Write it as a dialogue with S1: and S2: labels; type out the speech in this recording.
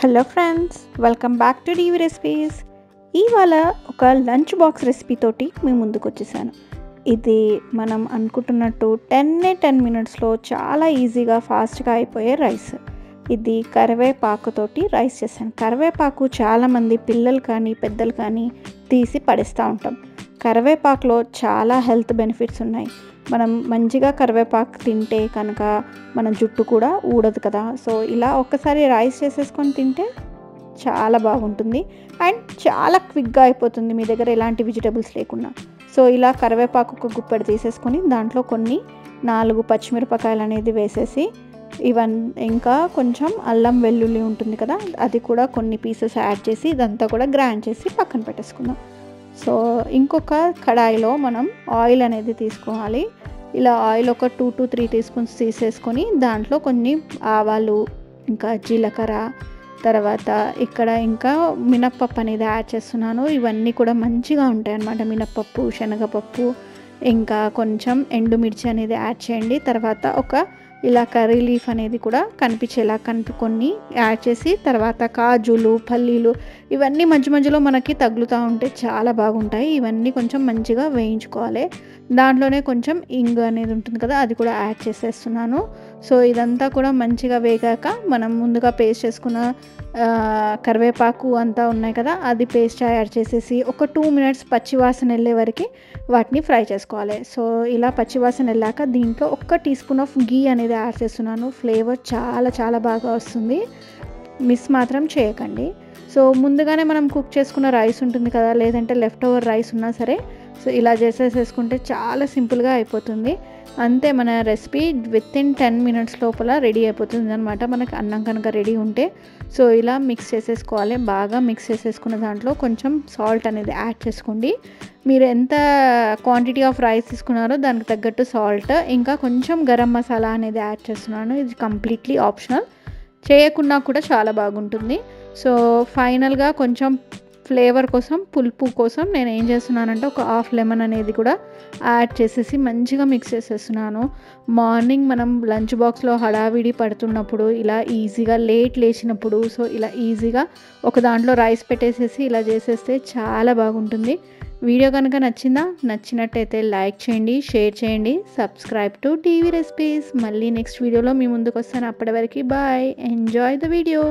S1: Hello friends, welcome back to DV recipes. ఇవాళ ఒక lunch box recipe తోటి మీ ముందుకు వచ్చేసాను. ఇది మనం అనుకుంటున్నట్టు 10 మినిట్స్లో చాలా ఈజీగా ఫాస్ట్గా అయిపోయే రైస్. ఇది కరివేపాకుతోటి రైస్ చేశాను. కరివేపాకు చాలామంది పిల్లలు కానీ పెద్దలు కానీ తీసి పడేస్తూ ఉంటాం. కరివేపాకులో చాలా హెల్త్ బెనిఫిట్స్ ఉన్నాయి. మనం మంచిగా కరివేపాకు తింటే కనుక మన జుట్టు కూడా ఊడదు కదా. సో ఇలా ఒక్కసారి రైస్ చేసేసుకొని తింటే చాలా బాగుంటుంది అండ్ చాలా క్విక్గా అయిపోతుంది మీ దగ్గర ఎలాంటి వెజిటబుల్స్ లేకుండా. సో ఇలా కరివేపాకు ఒక గుప్పెడు తీసేసుకొని దాంట్లో కొన్ని 4 పచ్చిమిరపకాయలు అనేది వేసేసి ఇంకా కొంచెం అల్లం వెల్లుల్లి ఉంటుంది కదా, అది కూడా కొన్ని పీసెస్ యాడ్ చేసి ఇదంతా కూడా గ్రైండ్ చేసి పక్కన పెట్టేసుకుందాం. సో ఇంకొక కడాయిలో మనం ఆయిల్ అనేది తీసుకోవాలి. ఇలా ఆయిల్ ఒక 2 to 3 టీ స్పూన్స్ తీసేసుకొని దాంట్లో కొన్ని ఆవాలు, ఇంకా జీలకర్ర, తర్వాత ఇక్కడ ఇంకా మినప్పప్పు అనేది యాడ్ చేస్తున్నాను. ఇవన్నీ కూడా మంచిగా ఉంటాయి అన్నమాట. మినప్పప్పు, శనగపప్పు, ఇంకా కొంచెం ఎండుమిర్చి అనేది యాడ్ చేయండి. తర్వాత ఒక ఇలా కర్రీ లీఫ్ అనేది కూడా కనిపించేలా కొన్ని యాడ్ చేసి, తర్వాత కాజులు, పల్లీలు ఇవన్నీ మధ్య మధ్యలో మనకి తగులుతూ ఉంటే చాలా బాగుంటాయి. ఇవన్నీ కొంచెం మంచిగా వేయించుకోవాలి. దాంట్లోనే కొంచెం ఇంగు అనేది ఉంటుంది కదా, అది కూడా యాడ్ చేసేస్తున్నాను. సో ఇదంతా కూడా మంచిగా వేగాక మనం ముందుగా పేస్ట్ చేసుకున్న కరివేపాకు అంతా ఉన్నాయి కదా, అది పేస్ట్ యాడ్ చేసేసి ఒక 2 మినిట్స్ పచ్చివాసన వెళ్ళే వరకు వాటిని ఫ్రై చేసుకోవాలి. సో ఇలా పచ్చివాసన వెళ్ళాక దీంట్లో 1 టీ స్పూన్ ఆఫ్ గీ అనేది యాడ్ చేస్తున్నాను. ఫ్లేవర్ చాలా చాలా బాగా వస్తుంది, మిస్ మాత్రం చేయకండి. సో ముందుగానే మనం కుక్ చేసుకున్న రైస్ ఉంటుంది కదా, లేదంటే లెఫ్ట్ ఓవర్ రైస్ ఉన్నా సరే, సో ఇలా చేసేసుకుంటే చాలా సింపుల్గా అయిపోతుంది. అంతే, మన రెసిపీ వితిన్ 10 మినిట్స్ లోపల రెడీ అయిపోతుంది అనమాట, మనకి అన్నం కనుక రెడీ ఉంటే. సో ఇలా మిక్స్ చేసేసుకోవాలి. బాగా మిక్స్ చేసేసుకున్న దాంట్లో కొంచెం సాల్ట్ అనేది యాడ్ చేసుకోండి. మీరు ఎంత క్వాంటిటీ ఆఫ్ రైస్ తీసుకున్నారో దానికి తగ్గట్టు సాల్ట్, ఇంకా కొంచెం గరం మసాలా అనేది యాడ్ చేస్తున్నాను. ఇది కంప్లీట్లీ ఆప్షనల్, చేయకుండా కూడా చాలా బాగుంటుంది. సో ఫైనల్గా కొంచెం ఫ్లేవర్ కోసం, పులుపు కోసం నేను ఏం చేస్తున్నానంటే ఒక హాఫ్ లెమన్ అనేది కూడా యాడ్ చేసేసి మంచిగా మిక్స్ చేసేస్తున్నాను. మార్నింగ్ మనం లంచ్ బాక్స్లో హడావిడి పడుతున్నప్పుడు, ఇలా ఈజీగా లేట్ లేచినప్పుడు, సో ఇలా ఈజీగా ఒక దాంట్లో రైస్ పెట్టేసేసి ఇలా చేసేస్తే చాలా బాగుంటుంది. వీడియో కనుక నచ్చినట్టయితే లైక్ చేయండి, షేర్ చేయండి, సబ్స్క్రైబ్ టు డీవీ రెసిపీస్. మళ్ళీ నెక్స్ట్ వీడియోలో మీ ముందుకు వస్తాను. అప్పటి వరకు బాయ్, ఎంజాయ్ ద వీడియో.